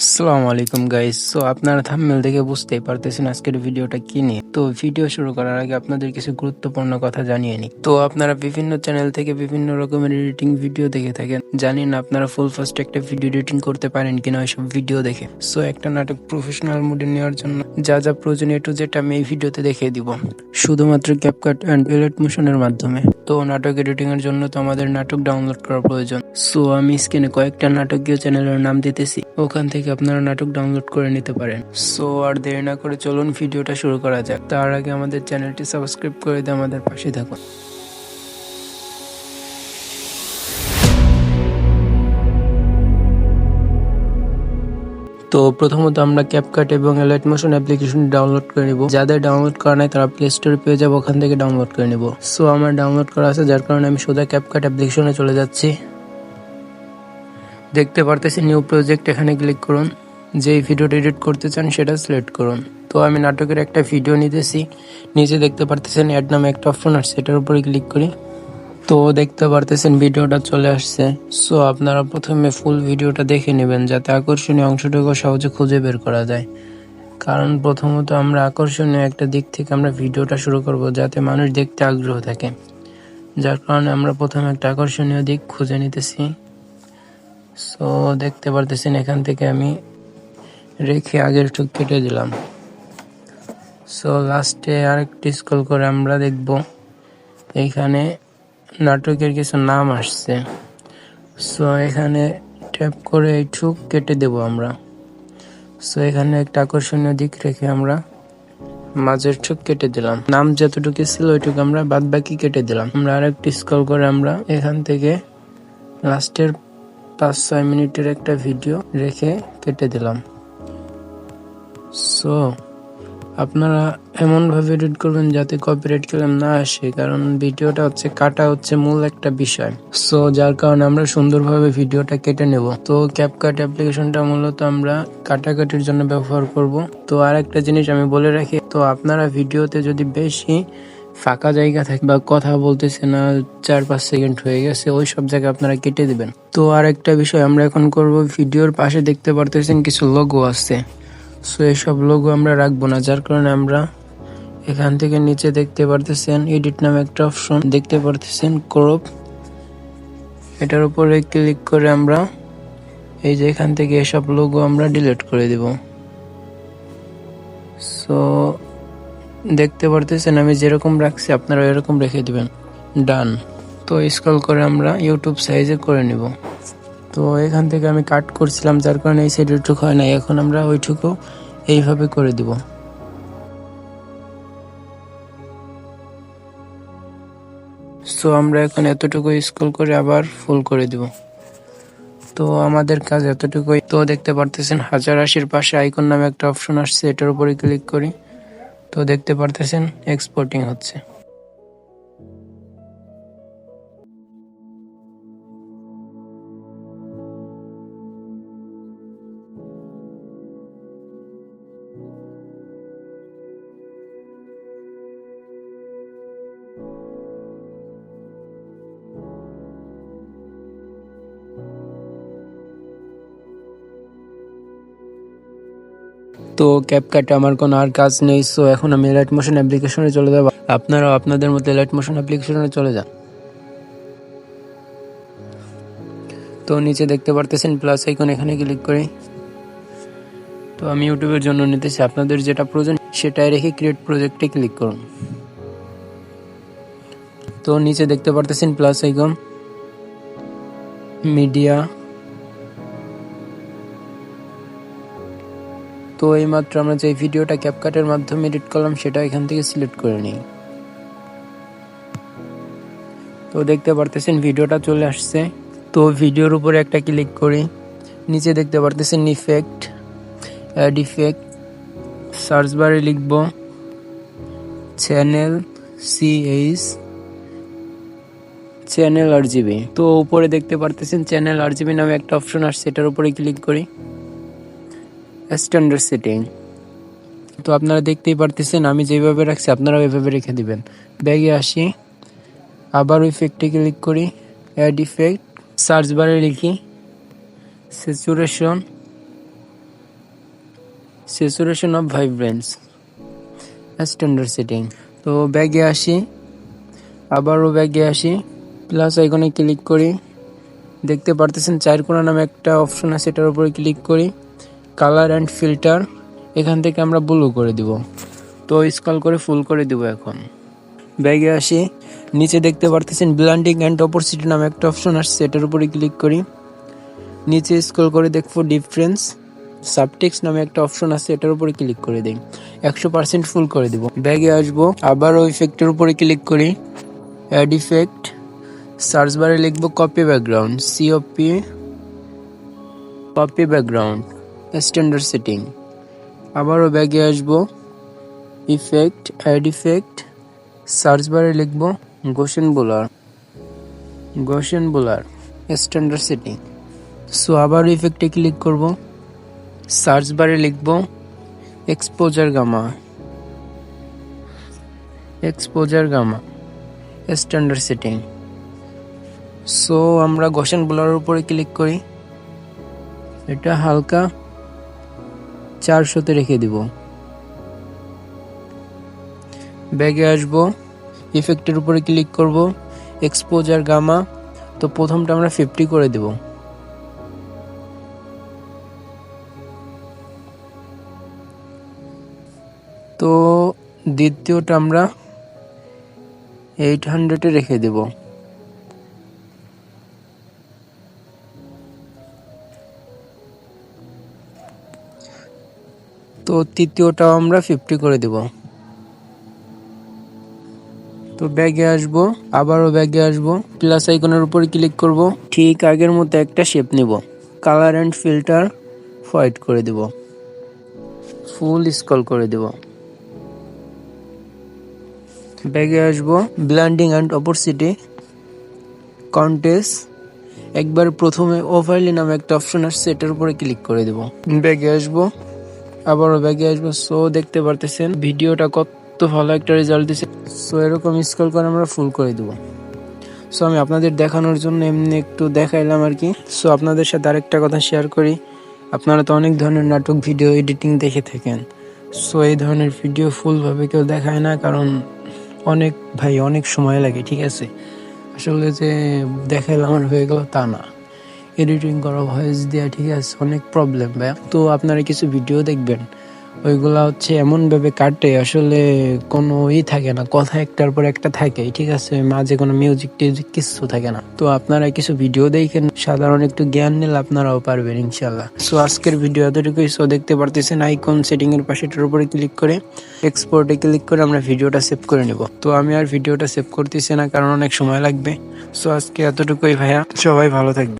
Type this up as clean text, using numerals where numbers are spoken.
আসসালামু আলাইকুম গাইস। আপনারা থাম্বনেল দেখে বুঝতেই পারতেছেন আজকের ভিডিওটা কি নিয়ে। তো ভিডিও শুরু করার আগে আপনাদের কিছু গুরুত্বপূর্ণ কথা জানিয়ে নিই। তো আপনারা বিভিন্ন চ্যানেল থেকে বিভিন্ন রকমের এডিটিং ভিডিও দেখে থাকেন, জানি না আপনারা ফুল ফাস্ট একটা ভিডিও এডিটিং করতে পারেন কিনা ওইসব ভিডিও দেখে। একটা নাটক প্রফেশনাল মোডে নেওয়ার জন্য যা যা প্রয়োজন এ টু জেড আমি এই ভিডিওতে দেখিয়ে দিব, শুধুমাত্র ক্যাপকাট অ্যান্ড এলিট মোশনের মাধ্যমে। তো নাটক এডিটিং এর জন্য তো আমাদের নাটক ডাউনলোড করা প্রয়োজন। আমি স্ক্রিনে কয়েকটা নাটকীয় চ্যানেলের নাম দিতেছি, ওখান থেকে আপনারা নাটক ডাউনলোড করে নিতে পারেন। আর দেরি না করে চলুন ভিডিওটা শুরু করা যাক। তার আগে আমাদের চ্যানেলটি সাবস্ক্রাইব করে দিয়ে আমাদের পাশে থাকুন। তো প্রথমত আমরা ক্যাপকাট এবং এলাইট মোশন অ্যাপ্লিকেশন ডাউনলোড করে নিব। যাদের ডাউনলোড করা নাই তারা প্লে স্টোরে পেয়ে যাবো, ওখান থেকে ডাউনলোড করে নিব। আমার ডাউনলোড করা আছে, যার কারণে আমি সোজা ক্যাপকাট অ্যাপ্লিকেশনে চলে যাচ্ছি। দেখতে পারতেছি নিউ প্রজেক্ট, এখানে ক্লিক করুন। যেই ভিডিওটা এডিট করতে চান সেটা সিলেক্ট করুন। তো আমি নাটকের একটা ভিডিও নিতেছি, নিচে দেখতে পারতেছেন অ্যাড নামে একটা অপশন আসছে, এটার উপরে ক্লিক করি। তো দেখতে পারতেছেন ভিডিওটা চলে আসছে। আপনারা প্রথমে ফুল ভিডিওটা দেখে নেবেন, যাতে আকর্ষণীয় অংশটুকু সহজে খুঁজে বের করা যায়। কারণ প্রথমত আমরা আকর্ষণীয় একটা দিক থেকে আমরা ভিডিওটা শুরু করব, যাতে মানুষ দেখতে আগ্রহ থাকে। যার কারণে আমরা প্রথমে একটা আকর্ষণীয় দিক খুঁজে নিতেছি। দেখতে পারতেছেন এখান থেকে আমি রেখে আগের টুক কেটে দিলাম। লাস্টে আরেকটি স্ক্রল করে আমরা দেখব এইখানে নাটকের কিছু নাম আসছে। এখানে ট্যাপ করে এইটুক কেটে দেব আমরা। এখানে একটা আকর্ষণীয় দিক রেখে আমরা মাঝের টুক কেটে দিলাম। নাম যতটুকু ছিল ওইটুকু আমরা বাদ বাকি কেটে দিলাম। আমরা আরেকটি স্ক্রল করে আমরা এখান থেকে লাস্টের 5-6 মিনিটের একটা ভিডিও রেখে কেটে দিলাম। আপনারা এমন ভাবে এডিট করবেন যাতে কপিরাইট ক্লেম না আসে, কারণ ভিডিওটা কাটা হচ্ছে মূল একটা বিষয়। যার কারণে আমরা সুন্দরভাবে ভিডিওটা কেটে নেব। ক্যাপকাট অ্যাপ্লিকেশনটা মূলত আমরা কাটাকাটির জন্য ব্যবহার করব। আর একটা জিনিস আমি বলে রাখি, আপনারা ভিডিওতে যদি বেশি ফাঁকা জায়গা থাকে বা কথা বলতেছে না, 4-5 সেকেন্ড হয়ে গেছে, ওই সব জায়গায় আপনারা কেটে দিবেন। আর একটা বিষয় আমরা এখন করব, ভিডিওর পাশে দেখতে পারতেছেন কিছু লোগো আছে। এসব লোগো আমরা রাখবো না, যার কারণে আমরা এখান থেকে নিচে দেখতে পারতেছেন এডিট নামে একটা অপশন দেখতে পারতেছেন, ক্রপ, এটার উপরে ক্লিক করে আমরা এই যে এখান থেকে এসব লোগো আমরা ডিলিট করে দিব। দেখতে পারতেছেন আমি যেরকম রাখছি আপনারা এরকম রেখে দিবেন। ডান। স্ক্রল করে আমরা ইউটিউব সাইজে করে নিব। এখান থেকে আমি কাট করছিলাম, যার কারণে এই সাইডের টুকু হয় নাই, এখন আমরা ওইটুকু এইভাবে করে দিব। আমরা এখন এতটুকু স্ক্রল করে আবার ফুল করে দিব। আমাদের কাজ এতটুকুই। দেখতে পারতেছেন 1080 পাশে আইকন নামে একটা অপশন আসছে, এটার উপরে ক্লিক করি। দেখতে পারতেছেন এক্সপোর্টিং হচ্ছে। ক্যাপকাটে আমার কোনো আর কাজ নেই। এখন আমি এলাইট মোশন অ্যাপ্লিকেশনে চলে যাব। আপনারাও আপনাদের মতো এলাইট মোশন অ্যাপ্লিকেশনে চলে যান। নিচে দেখতে পারতেছেন প্লাস আইকন, এখানে ক্লিক করি। আমি ইউটিউবের জন্য নিতেছি, আপনাদের যেটা প্রয়োজন সেটাই রেখে ক্রিয়েট প্রজেক্টে ক্লিক করুন। নিচে দেখতে পারতেছেন প্লাস আইকন, মিডিয়া। এইমাত্র আমরা যে ভিডিওটা ক্যাপকাটের মাধ্যমে এডিট করলাম সেটা এখান থেকে সিলেক্ট করে নিই। দেখতে পারতেছেন ভিডিওটা চলে আসছে। ভিডিওর উপরে একটা ক্লিক করি, নিচে দেখতে পারতেছেন ইফেক্ট, অ্যাড ইফেক্ট, সার্চ বারে লিখব চ্যানেল চ্যানেল আরজিবি। উপরে দেখতে পারতেছেন চ্যানেল আরজিবি নামে একটা অপশন আসছে, এটার উপরে ক্লিক করি। Standard setting. আপনারা দেখতেই পারতেছেন আমি যেভাবে রাখছি আপনারা ওইভাবে রেখে দিবেন। ব্যাগে আসি, আবার ইফেক্টে ক্লিক করি, অ্যাড ইফেক্ট, সার্চ বারে লিখি saturation saturation of vibrance, standard setting. তো ব্যাগে আসি, আবারও ব্যাগে আসি, প্লাস আইকনে ক্লিক করি। দেখতে পারতেছেন চার কোণা নামে একটা অপশন আছে, এটার উপরে ক্লিক করি। কালার অ্যান্ড ফিল্টার, এখান থেকে আমরা ব্লু করে দিব। তো স্ক্রল করে ফুল করে দিব। এখন ব্যাগে আসি, নিচে দেখতে পারতেছেন ব্লেন্ডিং অ্যান্ড অপোজিট নামে একটা অপশন আসছে, এটার উপরে ক্লিক করি। নিচে স্ক্রল করে দেখবো ডিফারেন্স সাবটেক্সট নামে একটা অপশন আছে, এটার উপরে ক্লিক করে দিই। 100% ফুল করে দিব। ব্যাগে আসবো, আবারও ইফেক্টের উপরে ক্লিক করি। অ্যাড ইফেক্ট, সার্চ বারে লিখবো copy background, COP copy background, standard setting. আবারও ব্যাগে আসবো, ইফেক্ট, অ্যাড ইফেক্ট, সার্চ বারে লিখবো Gaussian blur, standard setting. So আবার ইফেক্টে ক্লিক করব, সার্চ বারে লিখবো exposure gamma, standard setting. So আমরা গোশেন বোলারের উপরে ক্লিক করি, এটা হালকা 400-তে রেখে দিব। ব্যাগে আসবো, ইফেক্টের উপরে ক্লিক করব, এক্সপোজার গামা। তো প্রথমটা আমরা 50 করে দেব। তো দ্বিতীয়টা আমরা 800-এ রেখে দেব। তো তৃতীয়টাও আমরা 50 করে দেব। তো ব্যাগে আসবো, আবারও ব্যাগে আসবো, প্লাস আইকনের উপরে ক্লিক করব। ঠিক আগের মতো একটা শেপ নিব, কালার অ্যান্ড ফিল্টার হোয়াইট করে দেব, ফুল স্ক্রল করে দেব। ব্যাগে আসবো, ব্লেন্ডিং অ্যান্ড অপোজিটে কন্টেস্ট, একবার প্রথমে ওভারলি নামে একটা অপশন আসছে, এটার উপরে ক্লিক করে দেব। ব্যাগে আসবো, আবারও ব্যাগে আসবো। সো দেখতে পারতেছেন ভিডিওটা কত ভালো একটা রেজাল্ট দিচ্ছে। সো এরকম স্ক্রল করে আমরা ফুল করে দেব। সো আমি আপনাদের দেখানোর জন্য এমনি একটু দেখাইলাম আর কি। সো আপনাদের সাথে আরেকটা কথা শেয়ার করি, আপনারা তো অনেক ধরনের নাটক ভিডিও এডিটিং দেখে থাকেন। সো এই ধরনের ভিডিও ফুলভাবে কেউ দেখায় না, কারণ অনেক সময় লাগে, ঠিক আছে। আসলে যে দেখাইলাম আর হয়ে গেল তা না, এডিটিং করা, ভয়েস দেওয়া, ঠিক আছে, অনেক প্রবলেম ভাই। তো আপনারা কিছু ভিডিও দেখবেন, ওইগুলা হচ্ছে এমনভাবে কাটে, আসলে কোনো থাকে না, কথা একটার পর একটা থাকে, ঠিক আছে, মাঝে কোনো মিউজিক টিউজিক কিছু থাকে না। তো আপনারা কিছু ভিডিও দেখেন, সাধারণ একটু জ্ঞান নিলে আপনারাও পারবেন ইনশাল্লাহ। সো আজকের ভিডিও এতটুকুই। সো দেখতে পারতেছেন আইকন সেটিং এর পাশে এটার উপরে ক্লিক করে এক্সপোর্টে ক্লিক করে আমরা ভিডিওটা সেভ করে নেব। তো আমি আর ভিডিওটা সেভ করতেছি না, কারণ অনেক সময় লাগবে। সো আজকে এতটুকুই ভাইয়া, সবাই ভালো থাকবে।